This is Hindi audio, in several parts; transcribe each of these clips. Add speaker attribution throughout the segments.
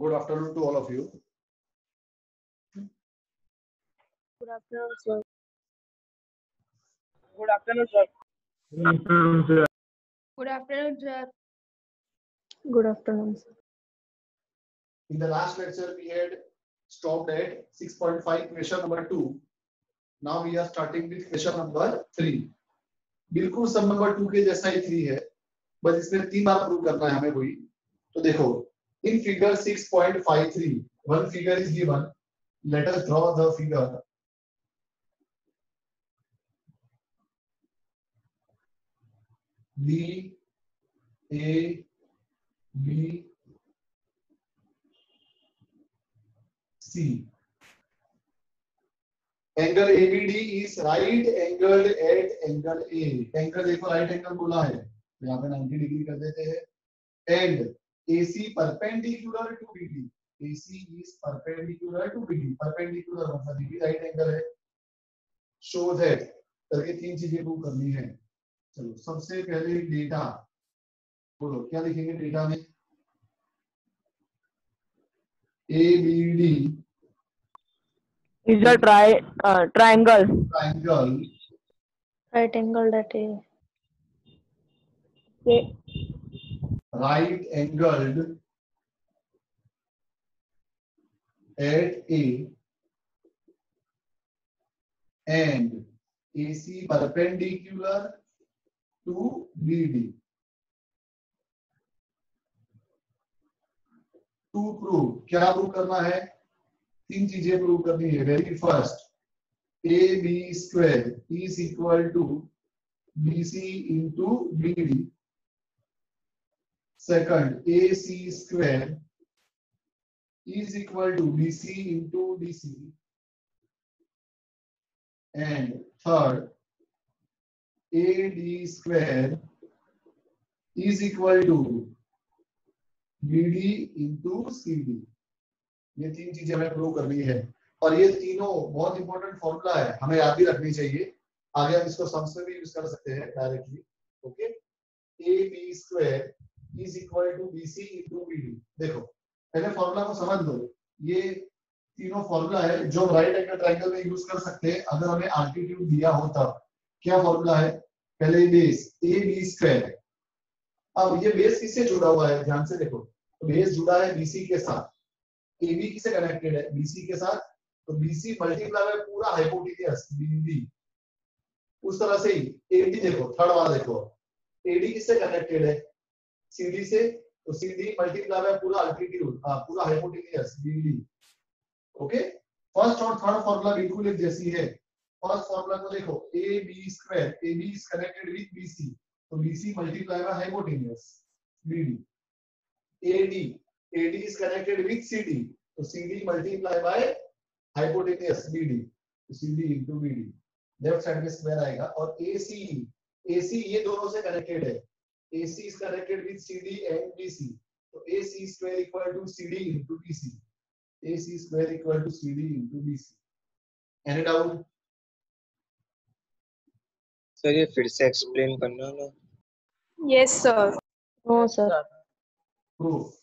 Speaker 1: Good afternoon to all of you.
Speaker 2: Good afternoon, sir.
Speaker 3: Good afternoon, sir.
Speaker 4: Good afternoon, sir.
Speaker 2: Good afternoon, sir.
Speaker 5: Good afternoon, sir.
Speaker 1: In the last lecture, we had stopped at 6.5 question number 2. Now we are starting with question number 3. बिल्कुल सब नंबर 2 के जैसा ही 3 है, बस इसमें 3 बार प्रूव करना है हमें वही. तो देखो, in figure 6.53, one figure is given. Let us draw the figure. B, A, B, C. Angle ABD is right angled at angle A. Angle देखो right angle बोला है, यहाँ पे 90 डिग्री कर देते हैं. And AC perpendicular to BD. AC is perpendicular to BD. Perpendicular मतलब BD right angle है. Show that करके 3 चीजें प्रूव करनी है. चलो सबसे पहले डेटा बोलो, क्या लिखेंगे डेटा में? ABD
Speaker 3: is a triangle.
Speaker 1: Triangle
Speaker 5: Right angled at A.
Speaker 1: right angled at A and AC perpendicular to BD. To prove, क्या प्रूव करना है? 3 चीजें प्रूव करनी है. Very first, AB square is equal to BC into BD. Second, AC square is equal to BC into DC. And third, AD square is equal to BD into CD. ये 3 चीजें हमें प्रूव करनी है और ये तीनों बहुत इंपॉर्टेंट फॉर्मूला है, हमें याद भी रखनी चाहिए. आगे हम इसको सम्स में भी यूज कर सकते हैं directly. Okay, AB square is equal to BC into BD. देखो पहले फॉर्मूला को समझ लो. ये तीनों फॉर्मूला है जो राइट एंगल ट्रायंगल में यूज कर सकते हैं अगर हमें एल्टीट्यूड दिया हो तब. क्या फॉर्मूला है? पहले बेस AB square. अब ये बेस किससे जुड़ा हुआ है? ध्यान से देखो, बेस जुड़ा है BC के साथ. AB किससे कनेक्टेड है? BC के साथ. तो BC मल्टीप्लाई बाय पूरा हाइपोटेन्यूज BD. उस तरह से ही AD देखो, थर्ड वाला देखो, AD किससे कनेक्टेड है? CD से. तो CD मल्टीप्लाई बाय पूरा अल्टीट्यूड, पूरा हाइपोटेन्यूज BD. ओके, फर्स्ट और थर्ड फॉर्मूला बिल्कुल एक जैसी है. फर्स्ट फॉर्मूला को देखो, AB square, AB is connected with BC. तो BC multiply by hypotenuse BD. AD is connected with CD. तो CD multiply by hypotenuse BD. तो CD into BD. Left side में स्क्वायर आएगा. और AC ये दोनों से कनेक्टेड है. AC is connected with CD and BC. तो AC square equal to CD into BC. AC square equal to CD into BC. Any doubt?
Speaker 6: Sir ये फिर से एक्सप्लेन करना ना.
Speaker 2: Yes, sir.
Speaker 5: No, sir.
Speaker 1: Proof.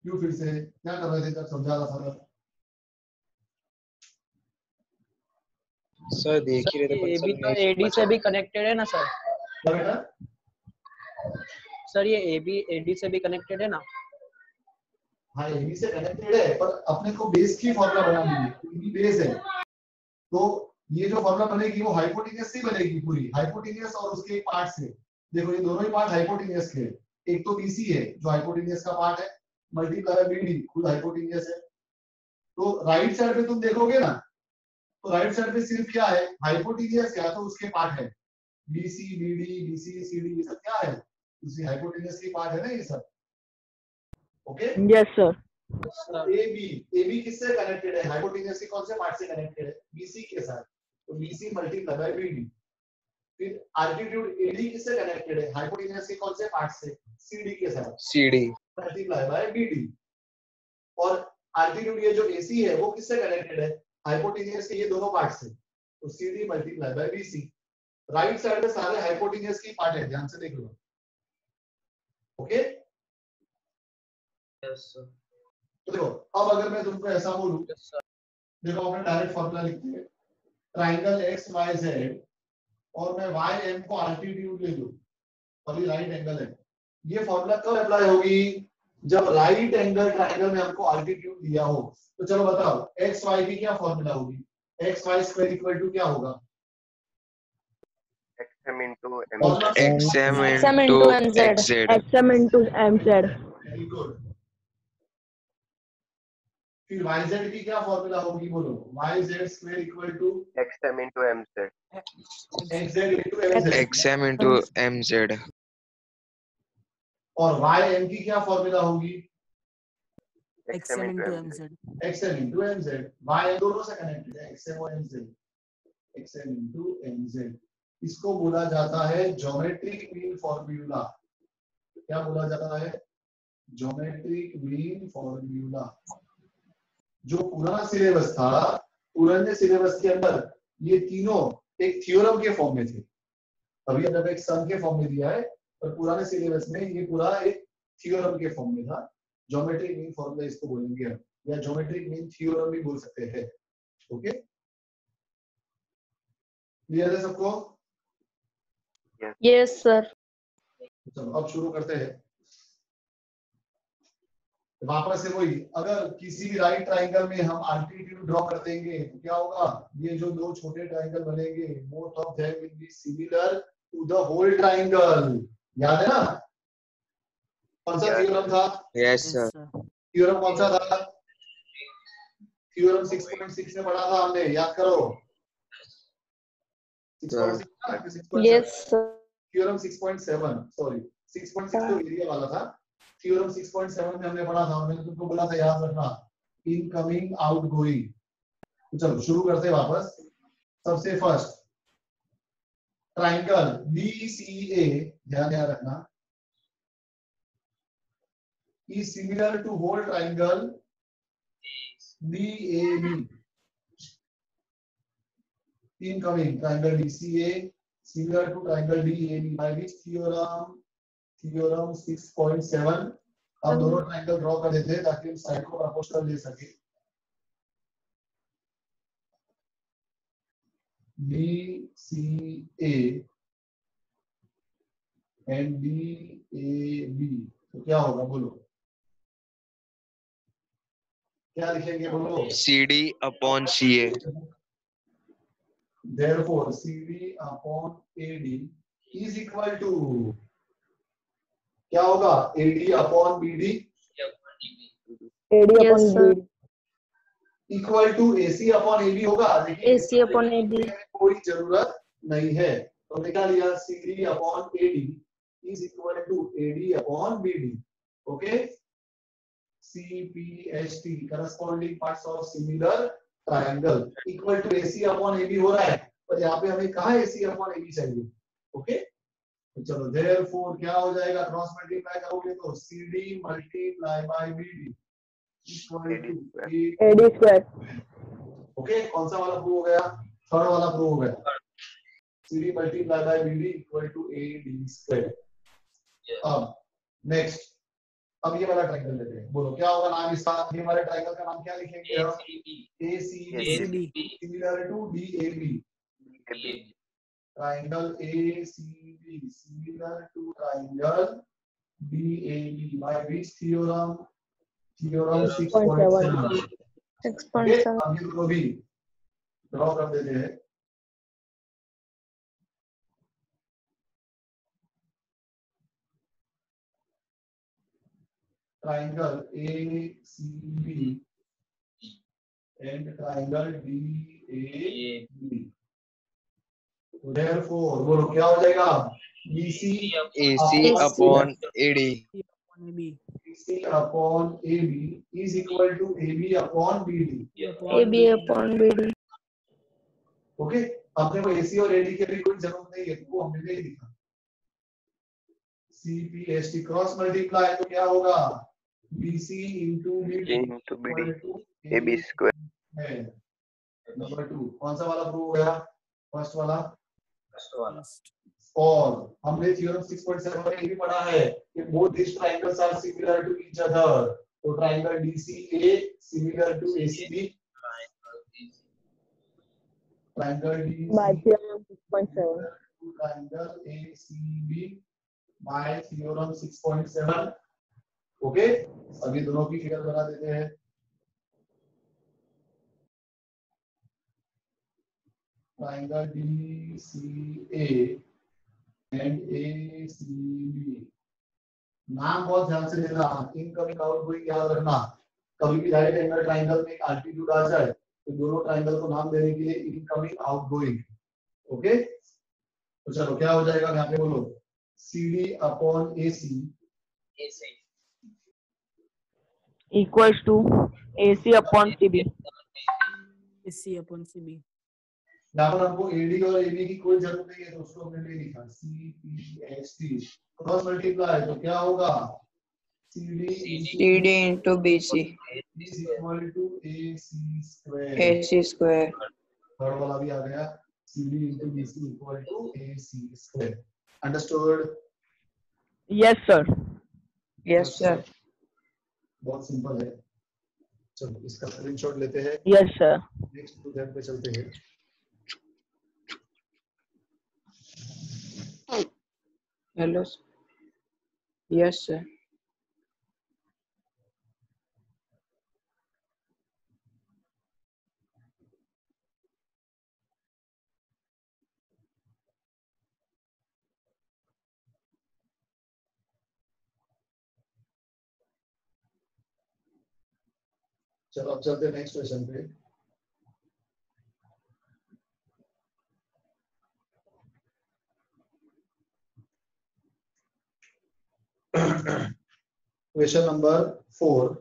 Speaker 1: क्यों फिर से? क्या कर रहे थे जब समझा रहा था?
Speaker 6: सर देख ही रहे थे.
Speaker 3: ये भी तो AD से भी कनेक्टेड है ना सर?
Speaker 1: क्या बेटा?
Speaker 3: सर ये AB AD से भी कनेक्टेड है ना?
Speaker 1: हाँ, AB से कनेक्टेड है पर अपने को बेस की फॉर्मूला बनानी है. AB बेस है तो ये जो फॉर्मूला बनेगी वो हाइपोटेन्यूज से बनेगी पूरी. हाइपोटेन्यूज और उसके एक पार्ट से. देखो ये दोनों ही पार्ट हाइपोटेन्यूज के. एक तो BC है जो हाइपोटेन्यूज का पार्ट है, मल्टीप्लाई बाय BD खुद हाइपोटेन्यूज है. तो राइट साइड पे तुम देखोगे ना, तो राइट साइड पे सिर्फ क्या है? हाइपोटेन्यूज. या तो उसके पार्ट है BC BD BC CD, ये सब क्या है? उसी हाइपोटेन्यूज के पार्ट है ना ये सब. Okay,
Speaker 3: yes sir.
Speaker 1: AB किससे कनेक्टेड है? हाइपोटेन्यूज के कौन से पार्ट से कनेक्टेड है? BC के साथ. तो BC मल्टीप्लाई बाय BD. फिर एल्टीट्यूड AD किससे कनेक्टेड है? हाइपोटेन्यूज के कौन से पार्ट से? CD के साथ.
Speaker 6: CD
Speaker 1: multiply by BD. और एल्टीट्यूड ये जो AC है वो किससे कनेक्टेड है? हाइपोटेन्यूज के ये दोनों पार्ट से. तो CD multiply bye BC. Right side में सारे हाइपोटेन्यूज की पार्ट है, ध्यान से देख लो. Okay,
Speaker 3: yes sir.
Speaker 1: तो देखो अब अगर मैं तुमको ऐसा बोलूं, देखो अपने डायरेक्ट फॉर्मूला लिखते हैं, ट्राइंगल एक्स वाई जेड और मैं वाई एम को अल्टीट्यूड ले लूं और ये राइट एंगल है, ये फॉर्मूला कब अप्लाई होगी? जब राइट एंगल ट्राइंगल में हमको अल्टीट्यूड दिया हो। तो चलो बताओ एक्स वाई की क्या फॉर्मूला होगी? X Y square equal to क्या होगा?
Speaker 6: XM into
Speaker 1: formula
Speaker 6: XM
Speaker 5: XM
Speaker 6: into
Speaker 5: into MZ.
Speaker 6: XZ.
Speaker 3: XM into MZ.
Speaker 1: Very good. फिर yz की क्या फॉर्मूला होगी बोलो? yz square equal to
Speaker 6: XM into MZ.
Speaker 1: xz into mz।
Speaker 6: XM into MZ.
Speaker 1: और ym की क्या फॉर्मूला होगी?
Speaker 6: XM into MZ.
Speaker 1: xm into mz। ym दोनों से कनेक्टेड है, xm और mz। xm into mz, इसको बोला जाता है ज्योमेट्रिक मीन फॉर्मूला। क्या बोला जाता है? Geometric mean formula. जो पुराना सिलेबस था, पुराने सिलेबस के अंदर ये तीनों एक थ्योरम के फॉर्म में थे। अभी अंदर एक सम के फॉर्म में दिया है, पर पुराने सिलेबस में ये पूरा एक थ्योरम के फॉर्म में था। ज्योमेट्रिक मीन फॉर्मूला इसको बोलेंगे हम, या ज्योमेट्रिक मीन थ्योरम भी बोल सकते हैं। ओके, क्लियर है सबको?
Speaker 5: Yes, sir.
Speaker 1: चलो अब शुरू करते हैं। वापस से वही, अगर किसी भी राइट ट्राइंगल में हम अल्टीट्यूड ड्रॉ कर देंगे तो क्या होगा? ये जो दो छोटे ट्राइंगल बनेंगे, both of them will be similar to the whole triangle. याद है ना कौन सा थ्योरम था?
Speaker 6: Yes, sir.
Speaker 1: थ्योरम कौन सा था? थ्योरम 6.6 में पढ़ा था हमने, याद करो। 6.6 था कि 6.7?
Speaker 5: Yes, sir.
Speaker 1: थ्योरम 6.7, सॉरी 6.6 तो एरिया वाला था। थ्योरम 6.7 में हमने पढ़ा था, मैंने तुमको बोला था याद रखना, इनकमिंग आउटगोइंग। तो चलो शुरू करते हैं वापस। सबसे फर्स्ट ट्राइंगल BCA, ध्यान रखना, is similar to whole triangle DAB। Incoming triangle DCA similar to triangle DAB by which theorem? Theorem 6.7। अब दोनों ट्राइंगल ड्रॉ कर देते हैं ताकि हम साइड को प्रोपोर्शनल ले सके। BCA and DAB, तो क्या होगा बोलो? क्या लिखेंगे बोलो?
Speaker 6: CD upon CA.
Speaker 1: Therefore CD upon AD is equal to क्या होगा? AD upon BD
Speaker 3: AD
Speaker 5: Yes,
Speaker 3: upon
Speaker 5: sir.
Speaker 3: BD.
Speaker 1: Equal to AC upon AB होगा। लेकिन
Speaker 5: AC upon AD.
Speaker 1: कोई जरूरत नहीं है, तो निकाल लिया CD upon AD is equal to AD upon BD। Okay, CPHT corresponding parts of similar triangle equal to AC upon AB हो रहा है, पर यहाँ पे हमें कहाँ AC upon AB चाहिए? ओके, तो चलो therefore क्या हो जाएगा? क्रॉस मल्टीप्लाई करोगे तो CD multiply by BD equal to
Speaker 3: AD square.
Speaker 1: Okay, कौन सा वाला प्रूव हो गया? थर्ड वाला प्रूव हो गया। CD multiply by BD equal to AD square. अब नेक्स्ट, अब ये वाला ट्रायंगल लेते हैं, बोलो क्या होगा नाम इसका? ये हमारे ट्रायंगल का नाम क्या लिखेंगे हम? ACB similar to DAB। Triangle ACB similar to triangle DAB by which theorem? Theorem 6.7।
Speaker 5: 6.7.
Speaker 1: अब ये को भी ड्रॉ कर देते हैं। triangle ACB and triangle DAB। Therefore बोलो क्या हो जाएगा? BC
Speaker 6: AC upon AD.
Speaker 1: BC upon AB is equal to AB upon BD।
Speaker 5: AB upon BD.
Speaker 1: Okay, अपने को AC और AD की भी कोई जरूरत नहीं है, वो हमने नहीं लिखा। CPHT क्रॉस मल्टीप्लाई तो क्या होगा? BC into BD
Speaker 6: into BD. AB square.
Speaker 1: है। नंबर 2 कौन सा वाला प्रूव हो गया? फर्स्ट वाला। और हमने थ्योरम 6.7 में ये भी पढ़ा है कि बोथ these triangles are similar to each other। तो triangle DCA similar to ACB, triangle
Speaker 3: By
Speaker 1: DCA
Speaker 3: theorem 6.7.
Speaker 1: Triangle ACB by theorem 6.7। Okay, अभी दोनों की फिगर बना देते हैं। ट्राइंगल DCA एंड ACB, नाम बहुत ध्यान से लेना, इनकमिंग आउटगोइंग याद रखना। कभी भी राइट एंगल ट्राइंगल में एक एल्टीट्यूड आ जाए तो दोनों ट्राइंगल को नाम देने के लिए इनकमिंग आउटगोइंग। ओके, तो चलो क्या हो जाएगा यहाँ पे बोलो, CD upon AC
Speaker 3: Equals to AC upon CB.
Speaker 7: AC upon CB.
Speaker 1: यहाँ पर हमको AD और AB की कोई जरूरत नहीं है, तो उसको हमने ले लिखा CPHT क्रॉस मल्टीप्लाई, तो क्या होगा
Speaker 5: CD into BC
Speaker 1: is equal to AC square।
Speaker 5: AC square.
Speaker 1: Third वाला भी आ गया, CD into BC equal to AC square। Understood?
Speaker 3: Yes, sir.
Speaker 5: Yes sir.
Speaker 1: बहुत सिंपल है। चलो इसका स्क्रीनशॉट लेते हैं,
Speaker 3: Yes, sir.
Speaker 1: Next to that पे चलते हैं।
Speaker 5: Hello. Yes sir.
Speaker 1: चलो अब चलते हैं नेक्स्ट क्वेश्चन पे। Question number 4।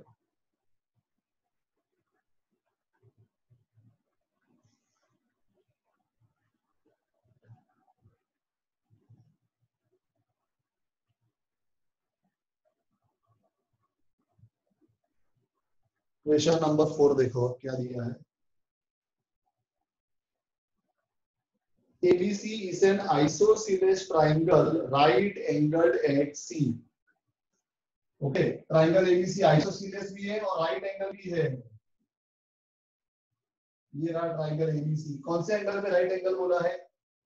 Speaker 1: क्वेश्चन नंबर 4 देखो क्या दिया है। ABC is an isosceles triangle right angled at C। Okay, triangle ABC आइसोसीलेस भी है और राइट एंगल भी है। ये रहा ट्राइंगल ABC, कौन से एंगल पे राइट एंगल बोला है?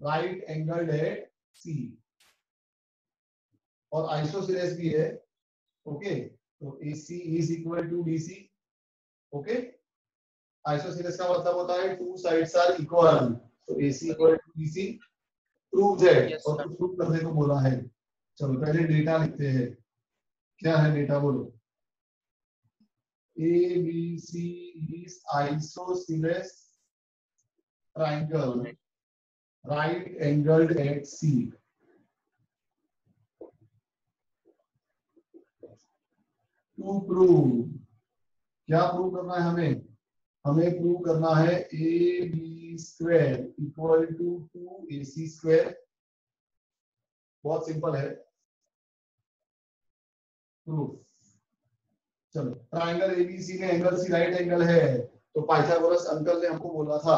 Speaker 1: राइट एंगल्ड एट C, और आइसोसीलेस भी है। ओके, तो AC is equal to DC। Okay, isosceles का मतलब होता है टू साइड्स आर इक्वल, तो AC equal to BC। Prove that, और कुछ प्रूव करने को बोला है। चलो पहले डेटा लिखते हैं, क्या है डेटा बोलो। ABC is isosceles triangle right angled at C। To prove, क्या प्रूव करना है हमें? हमें प्रूव करना है AB square equal to 2AC square. बहुत सिंपल है प्रूफ। चलो, ट्राइंगल ABC में एंगल C राइट एंगल है, तो पाइथागोरस अंकल ने हमको बोला था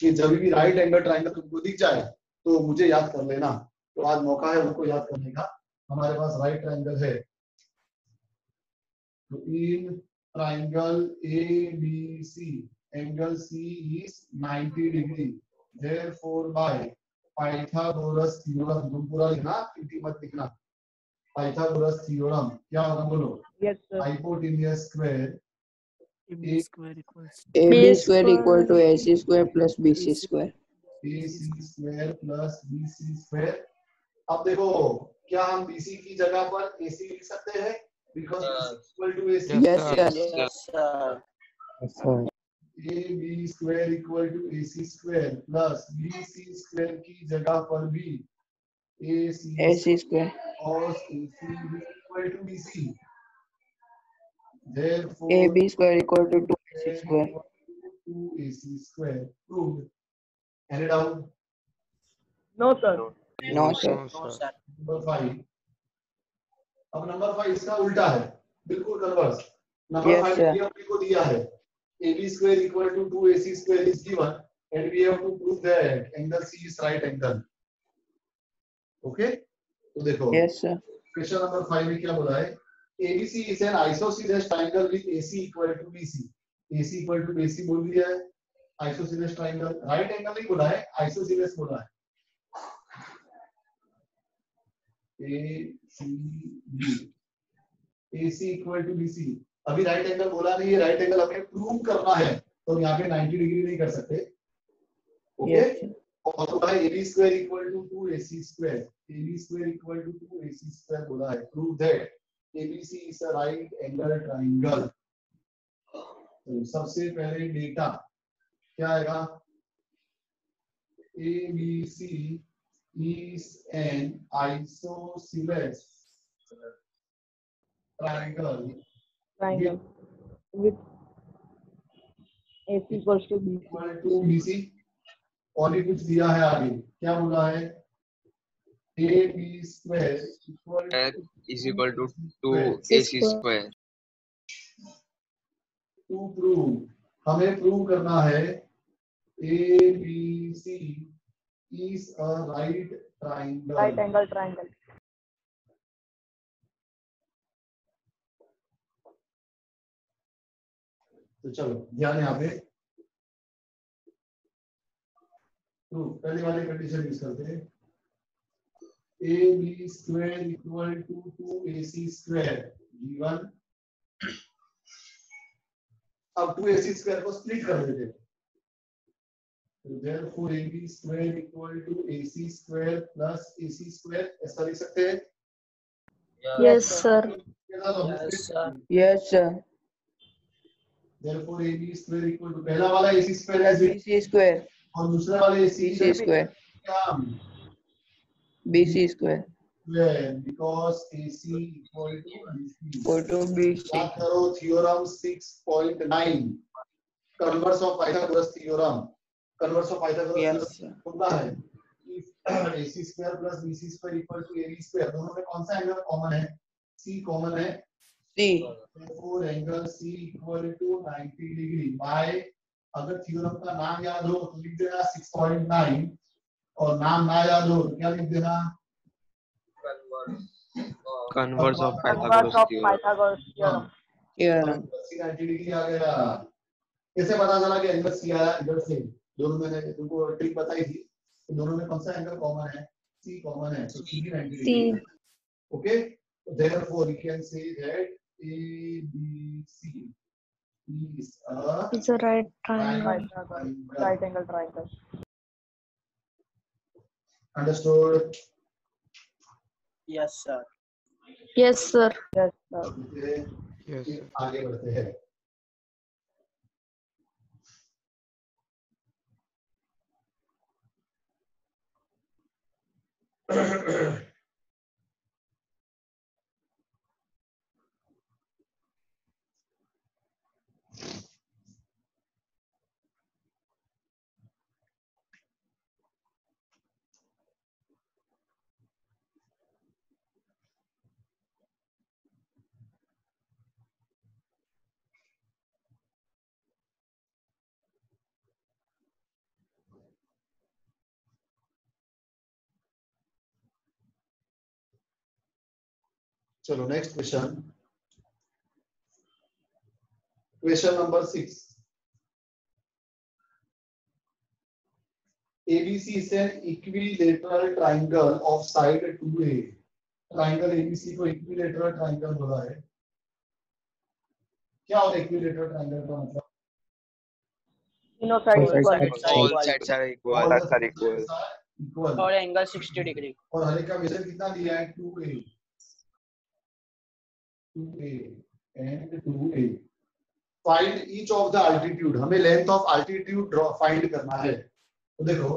Speaker 1: कि जब भी राइट एंगल ट्राइंगल तुमको दिख जाए तो मुझे याद कर लेना। तो आज मौका है उनको याद करने का। हमारे पास राइट ट्राइंगल है, तो in triangle ABC angle C is 90 degree, therefore by Pythagoras theorem, तुम पूरा लिखना, इनकी मत लिखना। पाइथागोरस थ्योरम क्या होगा बोलो?
Speaker 3: Yes, sir.
Speaker 1: Hypotenuse square
Speaker 7: AB square equals
Speaker 5: AB square equal to AC square plus BC square.
Speaker 1: AC square plus BC square. अब देखो, क्या हम BC की जगह पर AC लिख सकते हैं? Because equal to AC।
Speaker 5: Yes sir.
Speaker 1: AB square equal to AC square plus BC square की जगह पर भी AC
Speaker 5: square.
Speaker 1: cos AC equal to BC। Therefore
Speaker 5: AB square equal to 2AC square.
Speaker 1: 2AC square proved। Any doubt?
Speaker 3: No, sir.
Speaker 5: No sir.
Speaker 1: Number 5। अब नंबर 5 इसका उल्टा है, बिल्कुल कन्वर्स। Number
Speaker 5: Yes,
Speaker 1: 5
Speaker 5: sir.
Speaker 1: ये अपने को दिया है AB square equal to 2AC square is given and we have to prove that angle C is right angle। Okay, तो देखो
Speaker 5: Yes sir.
Speaker 1: क्वेश्चन नंबर 5 में क्या बोला है? ABC is an isosceles triangle with AC equal to BC. AC equal to BC बोल दिया है, isosceles triangle, right angle नहीं बोला है, isosceles बोला है. ACB, AC equal to BC. अभी राइट एंगल बोला नहीं है, राइट एंगल हमें प्रूव करना है, तो यहाँ पे 90 डिग्री नहीं कर सकते. ओके, और बोला है AB square equal to 2AC square. AB square equal to 2AC square बोला है. Prove that ABC is a right angle triangle. तो सबसे पहले डेटा क्या आएगा? ABC is an isosceles triangle
Speaker 3: with AC equals to B.
Speaker 1: equal to BC. और भी कुछ दिया है आगे, क्या बोला है? AB square
Speaker 6: is equal to 2AC square.
Speaker 1: To prove, हमें प्रूव करना है ABC is a right triangle.
Speaker 3: Right angle triangle.
Speaker 1: तो चलो ध्यान यहाँ पे पहले वाले कंडीशन यूज करते हैं. AB square equal to 2AC square given. अब 2AC square को स्प्लिट कर देते हैं. Therefore AB square equal to AC square plus AC square, ऐसा लिख सकते हैं.
Speaker 2: Yes, sir.
Speaker 5: Yes, sir.
Speaker 1: Therefore AB square equal to पहला वाला AC square है
Speaker 5: BC square.
Speaker 1: और दूसरा वाला AC
Speaker 5: BC square.
Speaker 1: क्या?
Speaker 5: BC square.
Speaker 1: Because AC equal to BC.
Speaker 5: Equal to BC.
Speaker 1: याद करो theorem 6.9 converse of Pythagoras theorem. Converse of Pythagoras
Speaker 5: Yes, sir.
Speaker 1: होता है if AC square plus BC square equal to AB square, दोनों में कौन सा एंगल कॉमन है? C कॉमन है.
Speaker 5: C.
Speaker 1: Therefore angle C equal to 90 degree by, अगर थ्योरम का नाम याद हो तो लिख देना 6.9 और नाम ना याद हो तो क्या लिख देना?
Speaker 6: Converse of
Speaker 3: Converse
Speaker 6: Pythagoras
Speaker 3: of
Speaker 6: theorem.
Speaker 3: Pythagoras theorem.
Speaker 5: Theorem.
Speaker 1: C 90 degree आ गया. कैसे पता चला कि एंगल C आया इधर से? दोनों मैंने तुमको ट्रिक बताई थी. तो दोनों में कौन सा एंगल कॉमन है? C कॉमन है, तो C भी 90 डिग्री है. Okay, therefore you can say that ABC is a
Speaker 2: It's a right triangle.
Speaker 3: Right angle triangle.
Speaker 1: Understood?
Speaker 7: Yes, sir.
Speaker 2: Yes, sir.
Speaker 3: Yes, sir.
Speaker 6: Yes, sir.
Speaker 1: आगे बढ़ते हैं. चलो next question. Question number 6. ABC is an equilateral triangle of side 2A. Triangle ABC को इक्विलेटरल ट्राइंगल बोला है. क्या होता है इक्विलेटरल ट्राइंगल का मतलब?
Speaker 3: तीनों side equal.
Speaker 6: All sides are equal.
Speaker 1: Equal
Speaker 7: और एंगल 60 डिग्री.
Speaker 1: और हर एक का मेजर कितना दिया है? 2A. 2A and 2A. Find each of the altitude. हमें लेंथ ऑफ altitude फाइंड करना है. तो देखो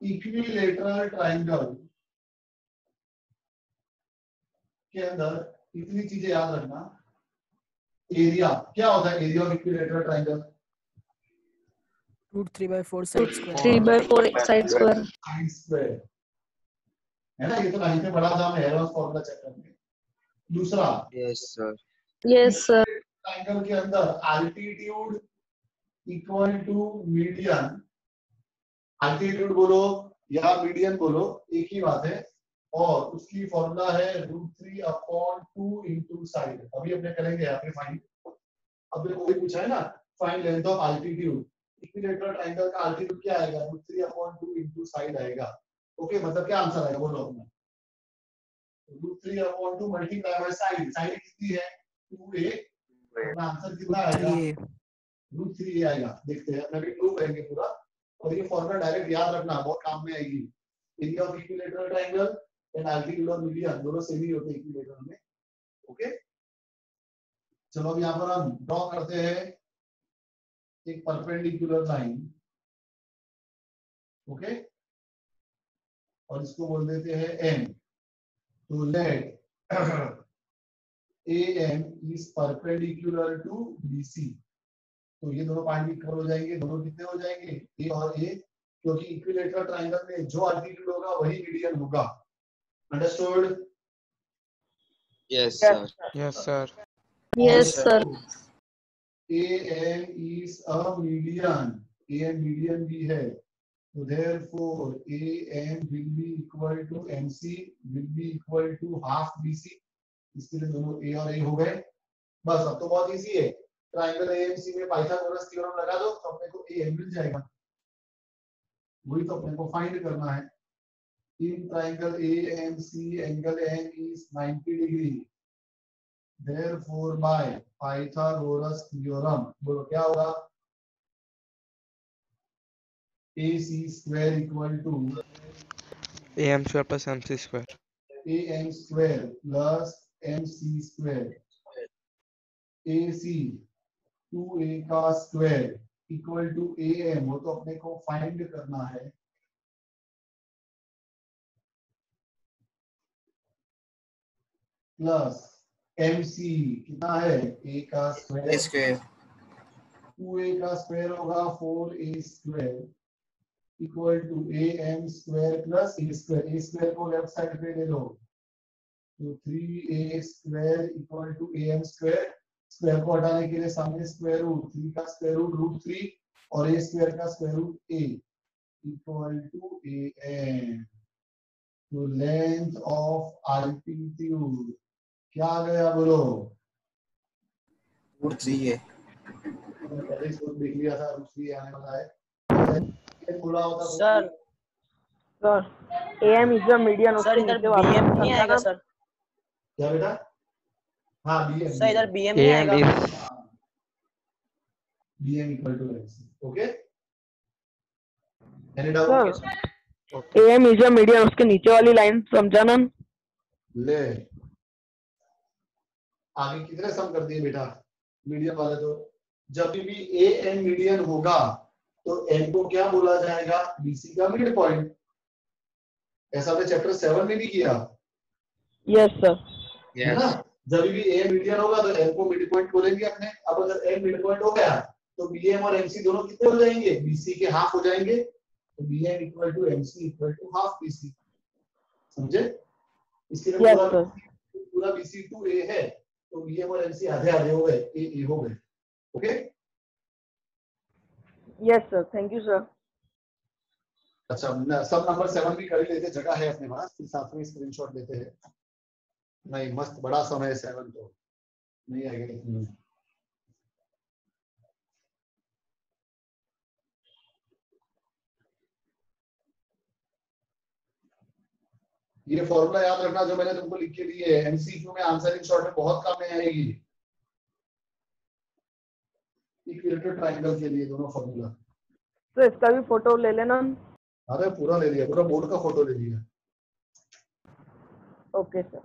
Speaker 1: इक्विलेटरल ट्राइंगल के अंदर इतनी चीजें याद रखना. एरिया क्या होता है? Area of equilateral triangle
Speaker 7: root 3/4 side square.
Speaker 2: 3/4 side square.
Speaker 1: Sine square है ना. ये तो कहीं पे बड़ा था, मैं हेरोस फॉर्मूला चेक करने. दूसरा
Speaker 6: Yes, sir.
Speaker 2: Yes, sir.
Speaker 1: Triangle के अंदर altitude equal to median. Altitude बोलो या मीडियन बोलो एक ही बात है. और उसकी फॉर्मूला है √3/2 इंटू साइड। अभी अपने करेंगे यहाँ पे फाइंड। अब कोई पूछा है ना find length of altitude, equilateral triangle का अल्टीट्यूड क्या आएगा? √3/2 इंटू साइड आएगा। ओके, मतलब क्या आंसर आएगा बोलो अपना? √3/2 मल्टीप्लाई बाय साइड। साइड कितनी है? 2a। अपना आंसर कितना आएगा? √3a आएगा। देखते हैं, अपना भी प्रूव करेंगे पूरा। और ये फॉर्मूला डायरेक्ट याद रखना, बहुत काम में आएगी। Area of equilateral triangle and altitude of median दोनों सेम ही होते हैं इक्विलेटरल में। ओके, चलो अब यहाँ पर हम ड्रॉ करते हैं एक परपेंडिकुलर लाइन। ओके, और इसको बोल देते हैं m। तो let AM is perpendicular to BC। तो ये दोनों पॉइंट इक्वल हो जाएंगे। दोनों कितने हो जाएंगे? A और A, क्योंकि इक्विलेटरल ट्रायंगल में जो अल्टीट्यूड होगा वही मीडियन होगा। Understood?
Speaker 6: Yes, sir.
Speaker 2: Yes, sir.
Speaker 1: AM is a median। AM median भी है, तो therefore AM will be equal to MC will be equal to half BC। इसके लिए दोनों A और A हो गए। बस अब तो बहुत इजी है। ट्रायंगल AMC में पाइथागोरस थ्योरम लगा दो तो अपने को AM मिल जाएगा। वही तो अपने को फाइंड करना है। In triangle AMC angle M is 90 degree. Therefore by Pythagoras theorem बोलो क्या होगा? AC square equal to
Speaker 6: AM square plus MC square.
Speaker 1: AM square plus MC square। AC 2A का स्क्वायर इक्वल टू AM, वो तो अपने को फाइंड करना है। प्लस MC कितना है? A का स्क्वायर। 2A का स्क्वायर होगा 4A square equal to AM square plus A square. A square को लेफ्ट साइड पे ले लो, तो 3A square equal to AM square. Square को हटाने के लिए सामने स्क्वायर रूट, 3 का स्क्वायर रूट √3 और A स्क्वायर का square root A equal to AM। तो लेंथ ऑफ अल्टीट्यूड क्या आ गया बोलो?
Speaker 5: √3 है।
Speaker 1: पहले इसको देख लिया था, √3 आने वाला है। खुला होता
Speaker 7: sir
Speaker 3: AM is the median।
Speaker 7: Sir इधर BM नहीं आएगा सर?
Speaker 1: क्या बेटा? हाँ BM।
Speaker 7: सर इधर BM नहीं
Speaker 6: AM
Speaker 7: आएगा?
Speaker 6: is
Speaker 1: BM equal to MC। Okay, any doubt?
Speaker 3: Sir AM is the median, उसके नीचे वाली लाइन समझा ना?
Speaker 1: ले आगे कितने सम कर दिए बेटा मीडियन वाले? तो जब भी AM मीडियन होगा तो M को क्या बोला जाएगा? BC का मिड पॉइंट। ऐसा हमने चैप्टर 7 में भी किया।
Speaker 3: Yes sir.
Speaker 1: है ना? जब भी AM मीडियन होगा तो M को मिड पॉइंट बोलेंगे अपने। अब अगर M मिड पॉइंट हो गया तो BM और MC दोनों कितने हो जाएंगे? BC के हाफ हो जाएंगे। तो BM equal to MC equal to half BC। समझे? इसके लिए पूरा BC 2A है, तो BM और MC आधे आधे हो गए, A हो गए। Okay,
Speaker 3: yes sir, thank you sir.
Speaker 1: अच्छा सब नंबर 7 भी कर ही लेते, जगह है अपने पास, फिर साथ में स्क्रीनशॉट लेते हैं। नहीं मस्त बड़ा समय है 7 तो नहीं आएगा इतने। ये फॉर्मूला याद रखना जो मैंने तुमको लिख के दिए है, एमसीक्यू में आंसरिंग शॉर्ट में बहुत काम में आएगी। इक्विलेटरल ट्रायंगल के लिए दोनों फॉर्मूला।
Speaker 3: तो इसका भी फोटो ले लेना।
Speaker 1: अरे पूरा ले लिया, पूरा बोर्ड का फोटो ले लिया।
Speaker 3: Okay sir.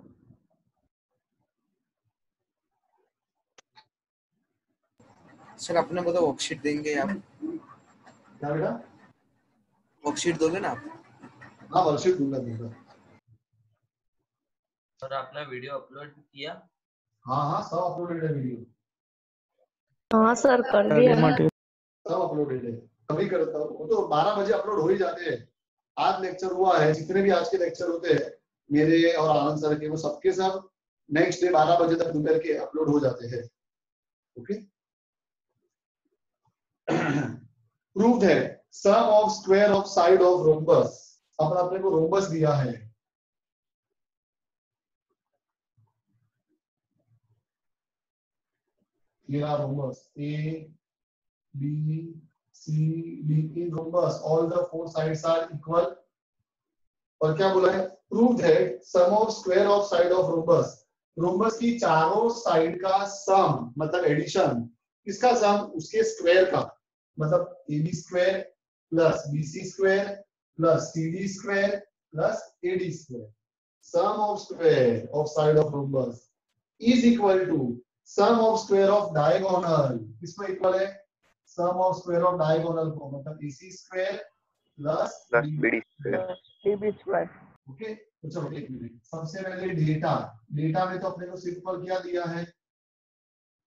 Speaker 5: सर अपने को तो वर्कशीट देंगे आप?
Speaker 1: क्या बेटा?
Speaker 5: वर्कशीट दोगे ना आप?
Speaker 1: हाँ वर्कशीट दूंगा।
Speaker 8: सर आपने वीडियो अपलोड किया?
Speaker 1: हाँ सब अपलोडेड है वीडियो।
Speaker 2: हाँ सर कर दिया।
Speaker 1: सब अपलोडेड है। कभी करता हूँ वो तो 12 बजे अपलोड हो ही जाते हैं। आज लेक्चर हुआ है, जितने भी आज के लेक्चर होते हैं मेरे और आनंद सर के, वो सबके सब नेक्स्ट डे 12 बजे तक दोपहर के अपलोड हो जाते हैं। ओके, प्रूव्ड है sum of square of side of rhombus. अपने को रोम्बस दिया है, ये रहा rhombus A B C D in rhombus all the four sides are equal। और क्या बोला है, prove that sum of square of side of rhombus, rhombus की चारों साइड का सम मतलब एडिशन, किसका सम, उसके स्क्वायर का, मतलब AB square plus BC square plus CD square plus AD square, sum of square of side of rhombus is equal to sum of square of diagonal, किसमें इक्वल है, sum of square of diagonal को, मतलब AC square plus
Speaker 5: BD square.
Speaker 3: DB square.
Speaker 1: Okay. तो चलो एक मिनट, सबसे पहले डेटा, डेटा में तो अपने को सिंपल क्या दिया है,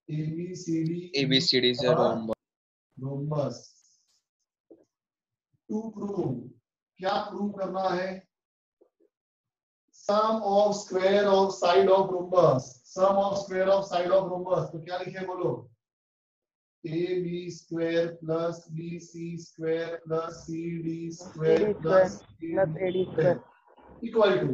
Speaker 6: ABCD is a rhombus.
Speaker 1: Rhombus. To prove, क्या प्रूव करना है, sum of square of side of rhombus, sum of square of side of rhombus, तो क्या लिखे बोलो, AB square plus BC square plus CD square plus
Speaker 3: AD square
Speaker 1: equal to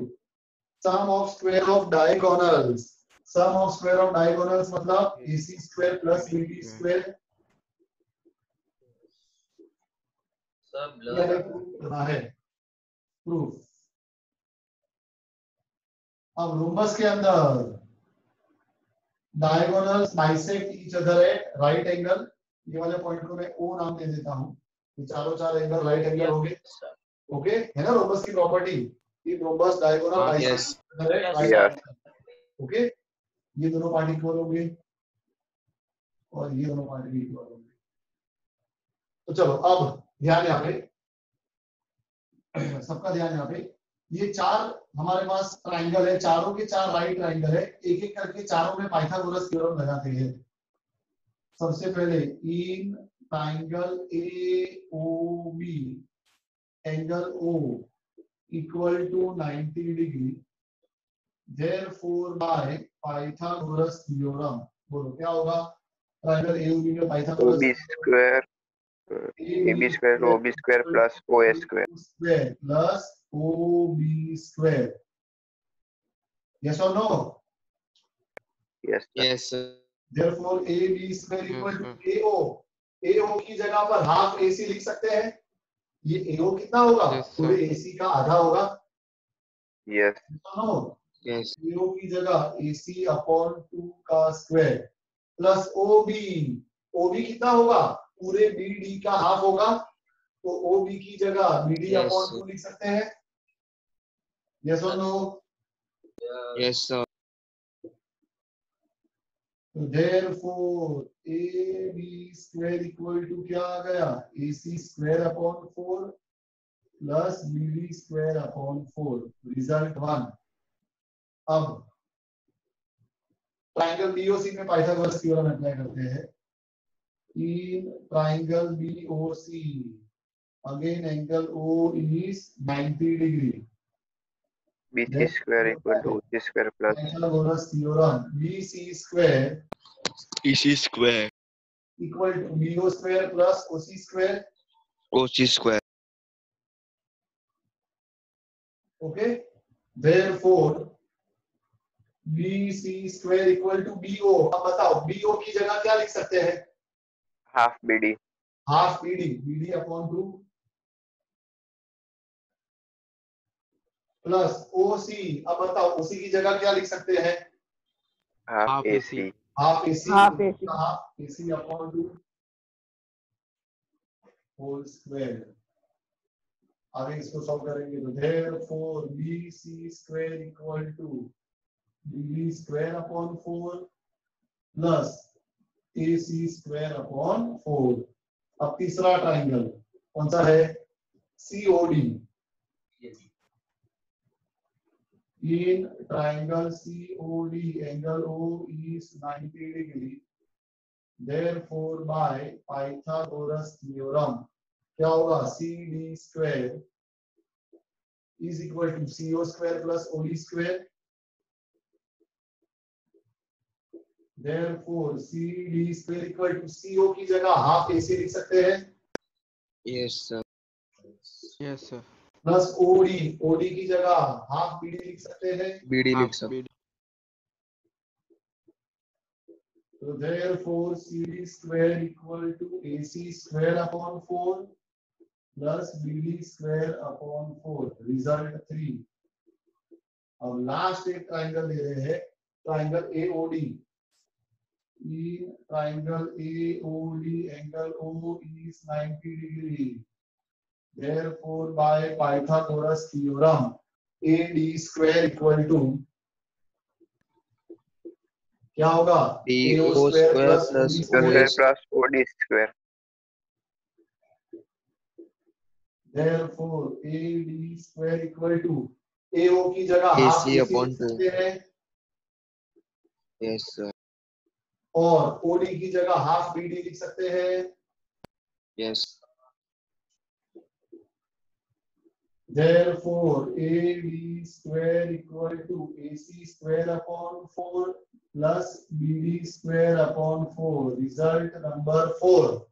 Speaker 1: sum of square of diagonals, sum of square of diagonals मतलब AC square plus BD square.
Speaker 8: सब
Speaker 1: यह करना है प्रूफ। अब रोम्बस के अंदर diagonals bisect each other at right angle, ये वाले पॉइंट को मैं O नाम दे देता हूं, ये चारों चार एंगल राइट एंगल होंगे। ओके, है ना रोम्बस की प्रॉपर्टी, ये rhombus diagonal bisect right, okay, ये दोनों पार्ट इक्वल होंगे और ये दोनों पार्ट भी इक्वल होंगे। तो चलो अब ध्यान यहाँ पे, सबका ध्यान यहाँ पे, ये चार हमारे पास ट्राइंगल है, चारों के चार राइट ट्राइंगल है, एक एक करके चारों में पाइथागोरस थ्योरम लगाते हैं। सबसे पहले in triangle AOB angle O equal to 90 degree, therefore by Pythagoras theorem, बोलो क्या होगा, ट्राइंगल AOB में Pythagoras
Speaker 5: OB square AB square OB square plus OA square
Speaker 1: plus OB square, yes or no,
Speaker 6: Yes, sir.
Speaker 1: therefore AB square equal to AO, AO की जगह पर हाफ AC लिख सकते हैं, ये AO कितना होगा,
Speaker 6: Yes, sir.
Speaker 1: पूरे AC का आधा होगा,
Speaker 5: यस
Speaker 1: no,
Speaker 6: Yes.
Speaker 1: AO की जगह AC अपॉन 2 का स्क्वायर प्लस OB, OB कितना होगा, पूरे BD का हाफ होगा, तो OB की जगह BD
Speaker 6: Yes,
Speaker 1: अपॉन
Speaker 6: sir.
Speaker 1: 2 लिख सकते हैं, yes or no,
Speaker 6: Yes, sir.
Speaker 1: तो therefore AB square equal to क्या आ गया, AC square upon 4 plus BD square upon 4, result 1। अब ट्राइंगल BOC में पाइथागोरस थ्योरम अप्लाई करते हैं, in triangle BOC again angle O is 90 degree,
Speaker 5: BC square equal to OC square plus
Speaker 1: Pythagoras theorem BC square
Speaker 6: EC square,
Speaker 1: equal to BO square plus OC square,
Speaker 6: OC square.
Speaker 1: Okay, therefore BC square equal to BO, अब बताओ BO की जगह क्या लिख सकते हैं,
Speaker 5: half BD
Speaker 1: half BD, BD upon 2 plus OC, अब बताओ OC की जगह क्या लिख सकते हैं,
Speaker 5: half
Speaker 6: Half
Speaker 5: AC
Speaker 6: AC.
Speaker 1: Half AC,
Speaker 3: half AC
Speaker 1: half AC upon 2 whole square. आगे इसको सॉल्व करेंगे तो therefore BC square equal to BD square upon 4 plus AC square upon 4। अब तीसरा ट्राइंगल कौन सा है, COD, in triangle COD angle O is 90 degree, therefore by Pythagoras theorem क्या होगा, CD square is equal to CO square plus OD square, therefore CD square equal to CO की जगह हाफ AC लिख सकते हैं,
Speaker 6: Yes, sir. Yes, sir.
Speaker 1: Plus OD की जगह हाफ BD लिख सकते हैं,
Speaker 6: BD
Speaker 2: Half
Speaker 6: लिख सकते.
Speaker 2: BD.
Speaker 1: So therefore CD square equal to AC square upon 4 plus BD square upon 4. Result 3. अब लास्ट एक ट्राइंगल दे रहे हैं, triangle AOD. In triangle AOD, angle O is 90 degree. Therefore, by Pythagoras theorem, AD square equal to क्या होगा?
Speaker 6: AO square plus
Speaker 1: OD
Speaker 5: AO
Speaker 1: square.
Speaker 5: square plus OD square.
Speaker 1: Therefore, AD square equal to AO की जगह हाफ
Speaker 6: AC
Speaker 1: AC
Speaker 6: upon
Speaker 1: लिख सकते हैं
Speaker 6: Yes, sir.
Speaker 1: और OD की जगह हाफ BD लिख सकते हैं.
Speaker 6: Yes.
Speaker 1: Therefore, AD square equal to AC square upon 4 plus BD square upon 4. Result number 4.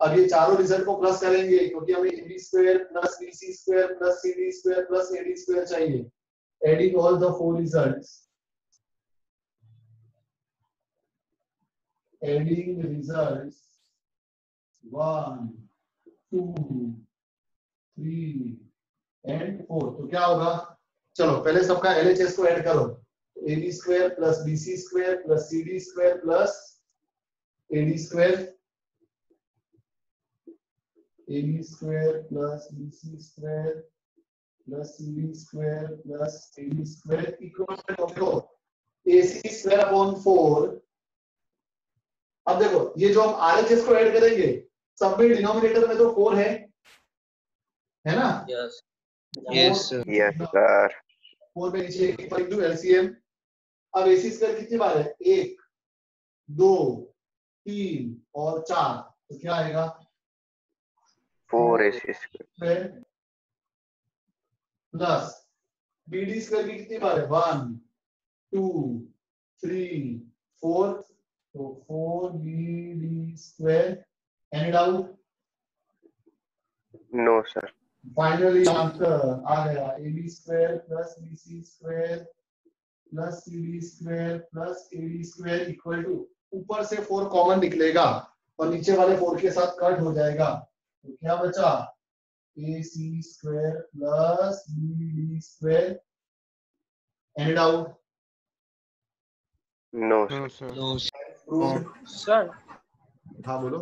Speaker 1: अब ये चारों रिजल्ट को प्लस करेंगे क्योंकि हमें AB square plus BC square plus CD square plus AD square चाहिए. Adding all the 4 results. Adding results 1, 2, 3 and 4. तो क्या होगा? चलो पहले सबका LHS को ऐड करो. AB square plus BC square plus CD square plus AD square. AB square plus BC square plus CD square plus AD square equal to AC square upon 4. अब देखो ये जो हम RHS को ऐड करेंगे सब में डिनोमिनेटर में तो 4 है ना?
Speaker 8: Yes.
Speaker 6: Yes, sir.
Speaker 5: Yes, sir.
Speaker 1: 4 में नीचे एक पर इंटू LCM. अब AC स्क्वायर कितनी बार है? 1, 2, 3 और 4. तो क्या आएगा?
Speaker 5: 4 AC square.
Speaker 1: Plus BD square की कितनी बार है? 1, 2, 3, 4. तो 4 BD square. Any doubt?
Speaker 5: No, sir.
Speaker 1: Finally answer आ गया. AB square plus BC square plus CD square plus AD square equal to ऊपर से 4 कॉमन निकलेगा और नीचे वाले 4 के साथ कट हो जाएगा. तो क्या बचा? AC square plus BD square. Any doubt?
Speaker 5: No, sir.
Speaker 2: No, sir.
Speaker 6: No, sir.
Speaker 7: Sir
Speaker 1: हाँ बोलो.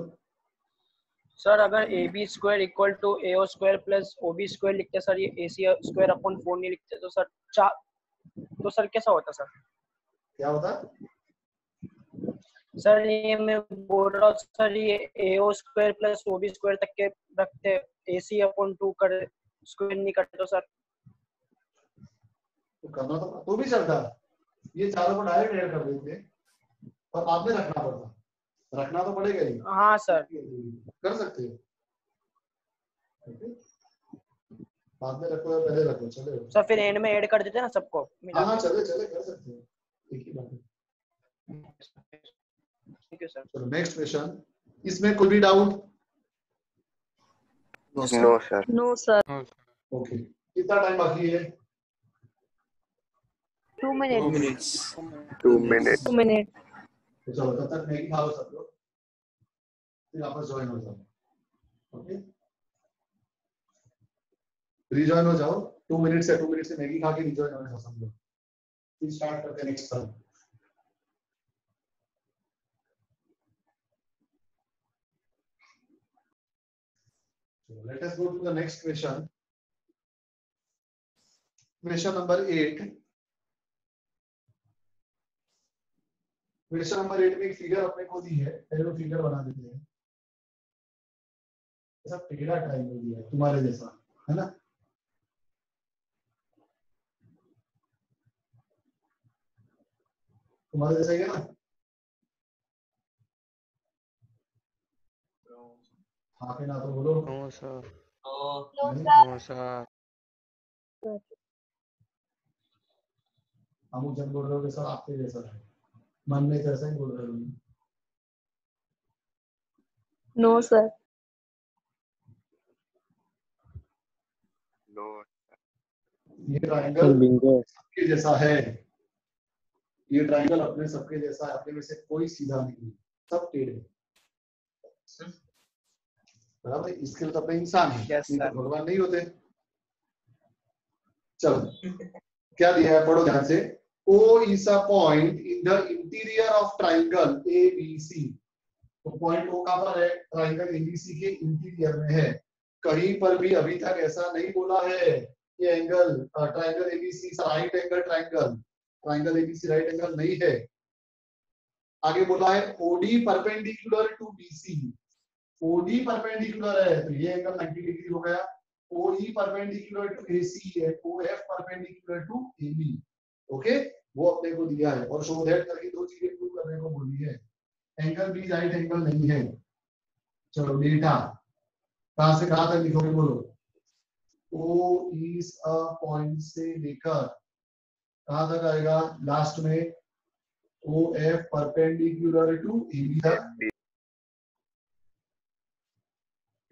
Speaker 7: सर अगर AB square equal to AO square plus OB square लिखते सर, ये AC स्क्वायर अपॉन 4 नहीं लिखते तो सर तो सर कैसा होता सर?
Speaker 1: क्या होता?
Speaker 7: सर ये मैं बोल रहा हूँ सर, ये AO square plus OB square तक के रखते, AC अपॉन 2 कर स्क्वायर नहीं करते तो सर?
Speaker 1: तो करना तो भी चलता. ये चारों को डायरेक्ट ऐड कर देते और बाद में रखना पड़ता. रखना तो पड़ेगा ही.
Speaker 7: हाँ सर.
Speaker 1: कर सकते हो. बाद में रखो या पहले रखो चलेगा.
Speaker 7: सर फिर एंड में ऐड कर देते ना सबको मिला
Speaker 1: हाँ हाँ
Speaker 7: के.
Speaker 1: चले कर सकते हो. एक ही बात है.
Speaker 7: Thank you sir.
Speaker 1: चलो नेक्स्ट क्वेश्चन. इसमें कोई भी doubt?
Speaker 5: No, sir.
Speaker 2: No, sir. No, sir.
Speaker 1: Okay. कितना टाइम बाकी है?
Speaker 2: 2 minutes.
Speaker 5: 2 minutes.
Speaker 2: 2 minutes.
Speaker 1: तो चलो तब तक मैगी खाओ सब लोग, फिर आपस ज्वाइन हो जाओ. ओके रिजॉइन हो जाओ. 2 मिनट से मैगी खा के रिजॉइन हो जाओ सब लोग. फिर स्टार्ट करते हैं next term. So let us go to the next question. Question number 8. Question number 8 में एक फिगर अपने को दी है. पहले वो फिगर बना देते हैं. ऐसा टेढ़ा ट्रायंगल दिया है तुम्हारे जैसा, है ना? तुम्हारे जैसा ही है ना? हाँ पे ना तो बोलो.
Speaker 2: No, sir.
Speaker 8: No.
Speaker 2: No, sir.
Speaker 1: हम जब बोल रहे हो कि सर आपके जैसा है, मन में कैसा ही बोल रहे हो.
Speaker 2: No, sir.
Speaker 5: No.
Speaker 1: ये ट्रायंगल
Speaker 3: बिंगो.
Speaker 1: आपके जैसा है. ये ट्राइंगल अपने सबके जैसा है, अपने में से कोई सीधा नहीं है, सब टेढ़े हैं। बराबर, इसके लिए तो अपने इंसान है,
Speaker 7: Yes,
Speaker 1: नहीं तो
Speaker 7: sir.
Speaker 1: भगवान नहीं होते। चलो क्या दिया है, पढ़ो ध्यान से। O is a point in the interior of triangle ABC। तो पॉइंट O कहां पर है, ट्राइंगल ABC के इंटीरियर में है। कहीं पर भी अभी तक ऐसा नहीं बोला है कि angle triangle ABC right angle triangle ABC right angle नहीं है। आगे बोला है OD perpendicular to BC। OD perpendicular है तो ये एंगल 90 डिग्री हो गया। OE परपेंडिकुलर टू AC है, OF perpendicular to AB। Okay, वो अपने को दिया है और शो दैट करके दो चीजें प्रूव करने को बोली है। एंगल भी राइट एंगल नहीं है। चलो डेटा कहां से कहां तक लिखोगे, बोलो। O is a पॉइंट से लेकर कहां तक आएगा, लास्ट में OF परपेंडिकुलर टू AB तक।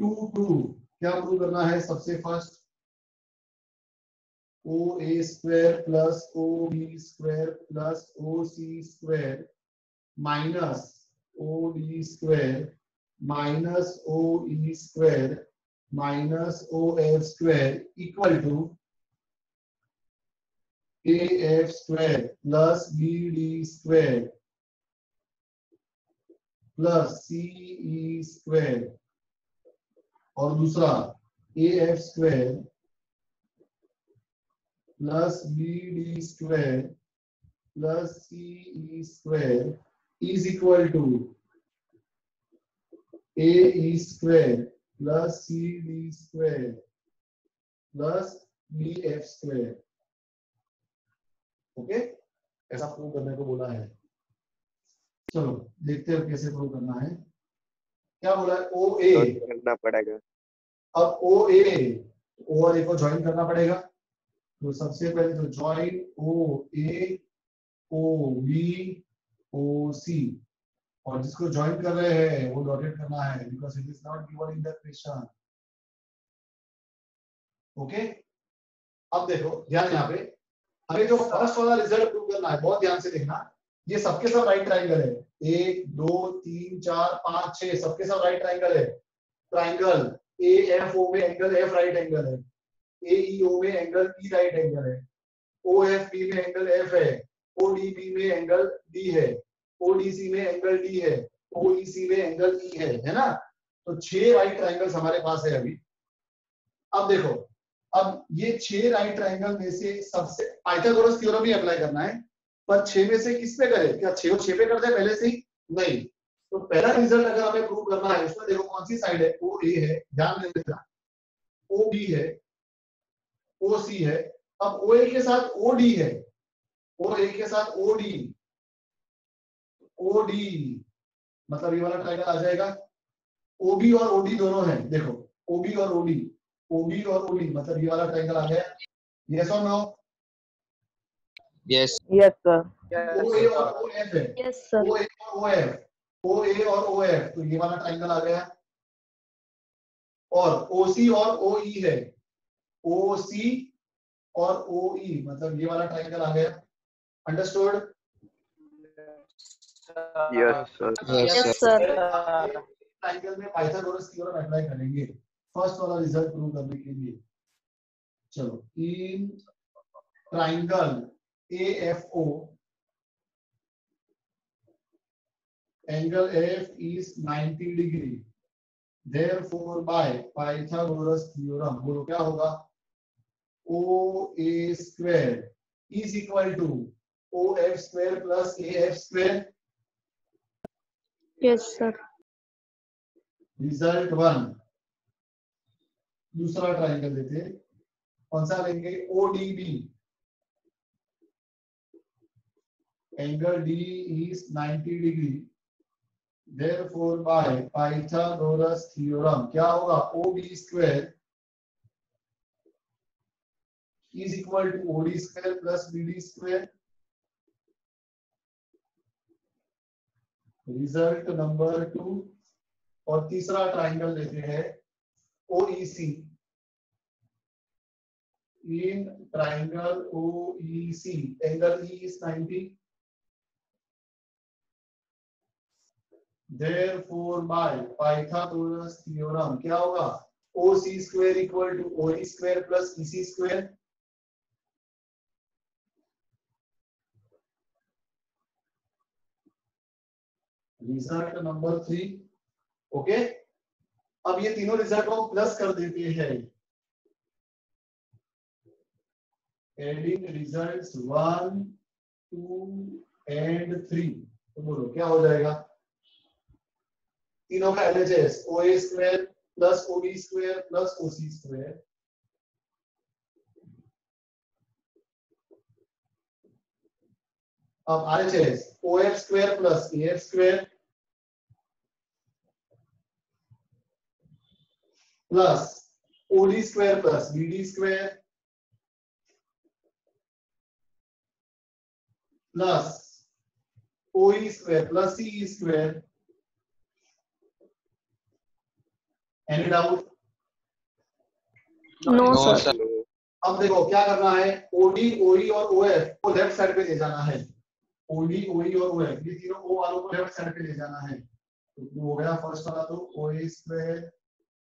Speaker 1: टू क्या प्रूव करना है, सबसे first OA square plus OB square plus OC square minus OD square minus OE square minus OF square equal to AF square plus BD square plus CE square और दूसरा AF square plus BD square plus CE square is equal to AE square plus CD square plus BF square. Okay, ऐसा प्रूव करने को बोला है। चलो देखते हैं कैसे प्रूव करना है। क्या बोला है, OA
Speaker 5: करना पड़ेगा।
Speaker 1: अब OA O और A को ज्वाइन करना पड़ेगा। तो सबसे पहले तो ज्वाइन OA OB OC और जिसको ज्वाइन कर रहे हैं वो डॉटेड करना है because it is not given in the question. Okay, अब देखो ध्यान, यहाँ पे हमें जो फर्स्ट वाला रिजल्ट प्रूव करना है, बहुत ध्यान से देखना। ये सबके सब राइट ट्राइंगल है, 1 2 3 4 5 6 सबके सब राइट ट्राइंगल है। ट्राइंगल AFO में एंगल F राइट एंगल है, AEO में एंगल E राइट एंगल है, OFB में एंगल F है, ODB में एंगल D है, ODC में एंगल D है, OEC में एंगल E है ना। तो 6 राइट ट्राइंगल्स हमारे पास है अभी। अब देखो, अब ये 6 राइट ट्राइंगल में से सबसे पाइथागोरस थ्योरम ही अप्लाई करना है, पर 6 में से किस पे करें, क्या 6 और 6 पे कर दे पहले से ही, नहीं। तो पहला रिजल्ट अगर हमें प्रूव करना है, उसमें देखो कौन सी साइड है, OA है, ध्यान दे देना, OB है, OC है। अब OA के साथ OD है, OA के साथ OD मतलब ये वाला ट्राइंगल आ जाएगा। OB और OD दोनों है, देखो OB और OD मतलब ये वाला ट्राइंगल आ गया। यस और no?
Speaker 6: Yes.
Speaker 3: Yes, sir.
Speaker 1: OA और OF है,
Speaker 2: Yes, sir.
Speaker 1: OA और OF तो ये वाला ट्राइंगल आ गया। और OC और OE है, OC और OE मतलब ये वाला ट्राइंगल आ गया। Understood?
Speaker 5: Yes sir.
Speaker 2: Yes, sir.
Speaker 1: Triangle में पाइथागोरस थ्योरम अप्लाई करेंगे फर्स्ट वाला रिजल्ट प्रूव करने के लिए। चलो, in triangle AFO angle F is 90 degree, therefore by Pythagoras theorem बोलो क्या होगा, OA square is equal to OF square plus AF square।
Speaker 2: Yes, sir.
Speaker 1: Result 1। दूसरा ट्राइंगल लेते हैं, कौन सा लेंगे, ODB angle D is 90 degree, therefore by Pythagoras theorem क्या होगा, OB square is equal to OD square plus BD square। Result number 2। और तीसरा ट्राइंगल लेते हैं OEC। In triangle OEC angle E is 90, therefore by Pythagoras theorem क्या होगा, OC square equal to OE square plus EC square. Result number 3. Okay, अब ये तीनों रिजल्ट को प्लस कर देते हैं. एडिंग रिजल्ट्स 1, 2 एंड 3, तो बोलो क्या हो जाएगा. तीनों का LHS OA square plus OB square plus OC square. अब RHS OF square plus AF square plus OD square plus BD square plus OE square plus CE square. Any doubt?
Speaker 2: No,
Speaker 6: No,
Speaker 2: sir.
Speaker 6: sir.
Speaker 1: अब देखो क्या करना है, OD OE और OF को लेफ्ट साइड पे ले जाना है. OD OE और OF ये तीनों O वालों को लेफ्ट साइड पे ले जाना है. तो हो गया फर्स्ट वाला, तो OA square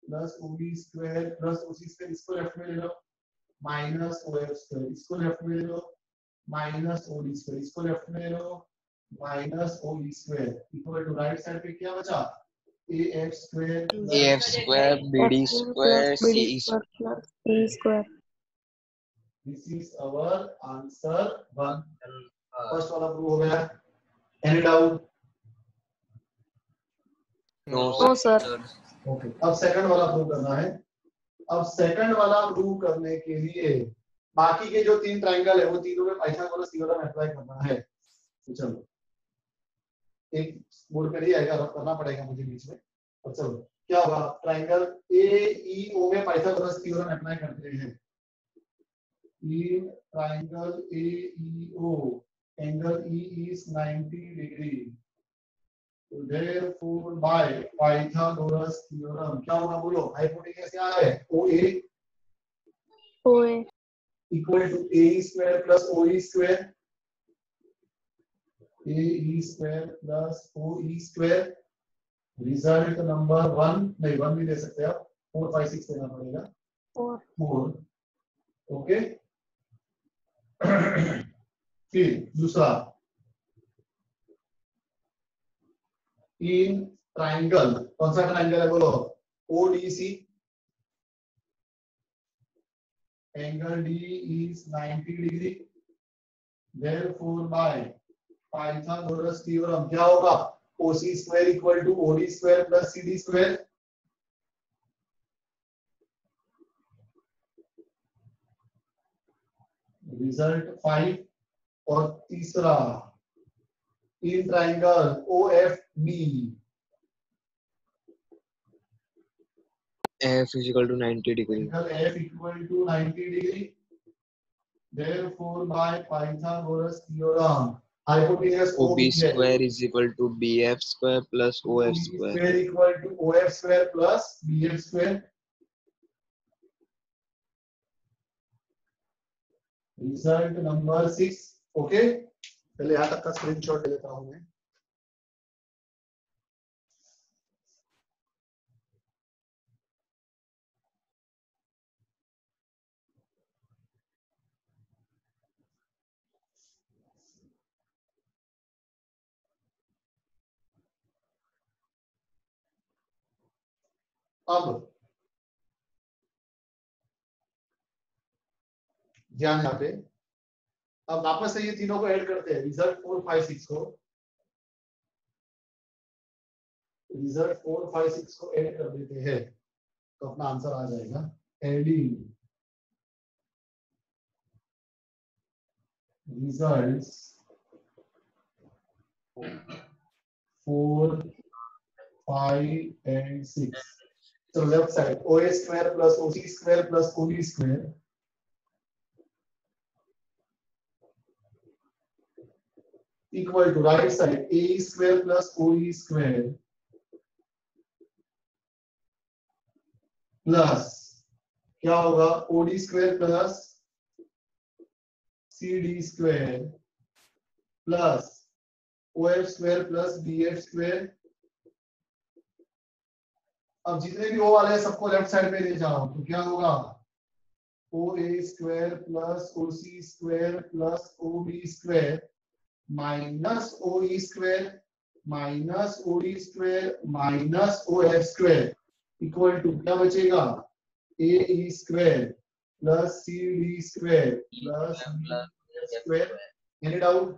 Speaker 1: plus OB square plus OC square, इसको लेफ्ट में ले लो, माइनस OF स्क्वायर, इसको लेफ्ट में ले लो, माइनस OD स्क्वायर, इसको लेफ्ट में ले लो, minus OE square, equal to right side पे क्या बचा, AF square
Speaker 6: AF square, BD square, CE square.
Speaker 2: plus E square.
Speaker 1: This is our answer 1. First वाला प्रूव हो गया. Any doubt?
Speaker 6: No,
Speaker 2: No,
Speaker 6: sir.
Speaker 2: sir.
Speaker 1: Okay, अब सेकंड वाला प्रूव करना है. अब सेकंड वाला प्रूव करने के लिए बाकी के जो 3 ट्रायंगल है वो तीनों में पाइथागोरस थ्योरम अप्लाई करना है. तो चलो एक बोर्ड पे ही आएगा, रब करना पड़ेगा मुझे बीच में. और चलो क्या होगा, ट्रायंगल AEO में पाइथागोरस थ्योरम अप्लाई करते हैं. In triangle AEO angle E is 90 degree. So therefore by Pythagoras theorem क्या होगा बोलो, हाइपोटेनस क्या है, OA
Speaker 2: OA.
Speaker 1: equal to AE square plus OE square, AE square plus OE square. Result number 1 नहीं 1 भी दे सकते आप, 4 5 6 देना पड़ेगा. 4. ओके. फिर दूसरा, इन ट्रायंगल, कौन सा ट्रायंगल है बोलो, ODC, angle D is 90 degree. Therefore by Pythagoras theorem क्या होगा, OC square equal to OD square plus CD square. Result 5. और तीसरा, in triangle OFB,
Speaker 6: F is equal to 90 degree.
Speaker 1: angle F equal to 90 degree. Therefore by Pythagoras theorem hypotenuse
Speaker 6: OB square is equal to BF square plus OF
Speaker 1: OB
Speaker 6: square.
Speaker 1: square equal to OF square plus BF square. Result number 6. Okay, पहले यहाँ तक का स्क्रीनशॉट ले लेता हूँ मैं. अब ध्यान यहाँ पे, अब वापस से ये तीनों को ऐड करते हैं. रिजल्ट 4 5 6 को, रिजल्ट 4 5 6 को ऐड कर देते हैं तो अपना आंसर आ जाएगा. Adding results 4 5 and 6. So left side OA square plus OC square plus OB square equal to right side AE square plus OE square plus क्या होगा, OD square plus CD square plus OF square plus BF square अब जितने भी ओ वाले हैं सबको लेफ्ट साइड पे ले जाओ, तो क्या होगा O A square plus O C square plus O B square minus O E square minus O D square minus O F square equal to क्या बचेगा A E square plus C D square plus square. Any doubt?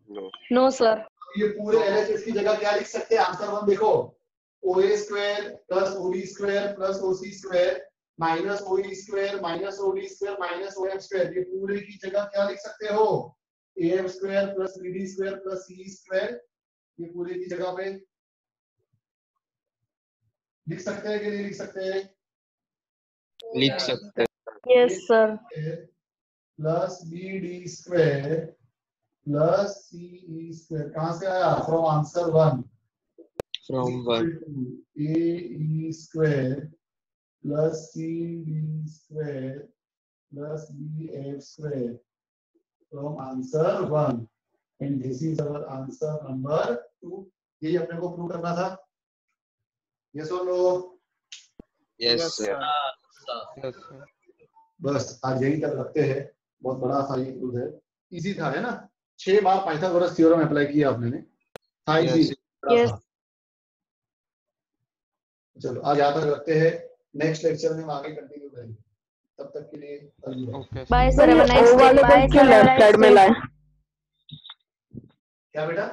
Speaker 5: No
Speaker 2: no sir.
Speaker 1: ये पूरे एलएचएस की जगह क्या लिख सकते हैं? आंसर वन देखो O A square plus O D square plus O C square minus O E square minus O D square minus O F square. ये पूरे की जगह क्या लिख सकते हो? A F square plus B D square plus C square. ये पूरे की जगह पे लिख सकते हैं कि नहीं लिख सकते हैं?
Speaker 6: लिख सकते हैं।
Speaker 2: Yes sir.
Speaker 1: Plus B D square plus C E square कहां से आया? From answer one.
Speaker 6: From one
Speaker 1: A E square plus C D square plus B F square from answer one and this is our answer number 2। यही अपने को प्रूव करना था। यस और नो?
Speaker 6: Yes sir.
Speaker 1: बस आज यही तक रखते हैं। बहुत बड़ा सा ये प्रूफ है, इजी था है ना? 6 बार पाइथागोरस थ्योरम अप्लाई किया आपने ने, था इजी।
Speaker 2: यस।
Speaker 1: चलो आज यहाँ तक रखते हैं, नेक्स्ट लेक्चर में हम आगे कंटिन्यू करेंगे। तब तक के लिए अलविदा।
Speaker 2: Bye sir, have a nice day.
Speaker 3: वाले
Speaker 2: बाय
Speaker 3: को क्यों
Speaker 2: sir, have a
Speaker 3: left side में
Speaker 2: नाइस डे।
Speaker 3: लाए?
Speaker 1: क्या बेटा?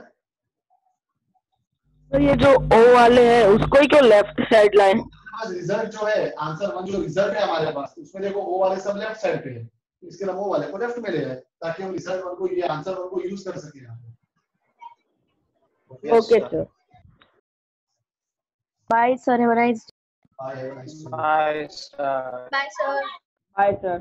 Speaker 3: तो ये जो ओ वाले हैं उसको ही क्यों लेफ्ट साइड लाए?
Speaker 1: आज रिजल्ट जो है आंसर वन जो रिजल्ट है हमारे पास उसमें देखो ओ वाले सब लेफ्ट साइड पे है, इसके लिए ओ वाले को लेफ्ट में ले आए ताकि हम रिजल्ट वन को ये आंसर वन को यूज कर सकें।
Speaker 3: Okay sir.
Speaker 2: Bye sir, have a nice day.
Speaker 1: Bye, have a nice day.
Speaker 7: Bye sir.
Speaker 2: Bye sir.
Speaker 3: Bye sir.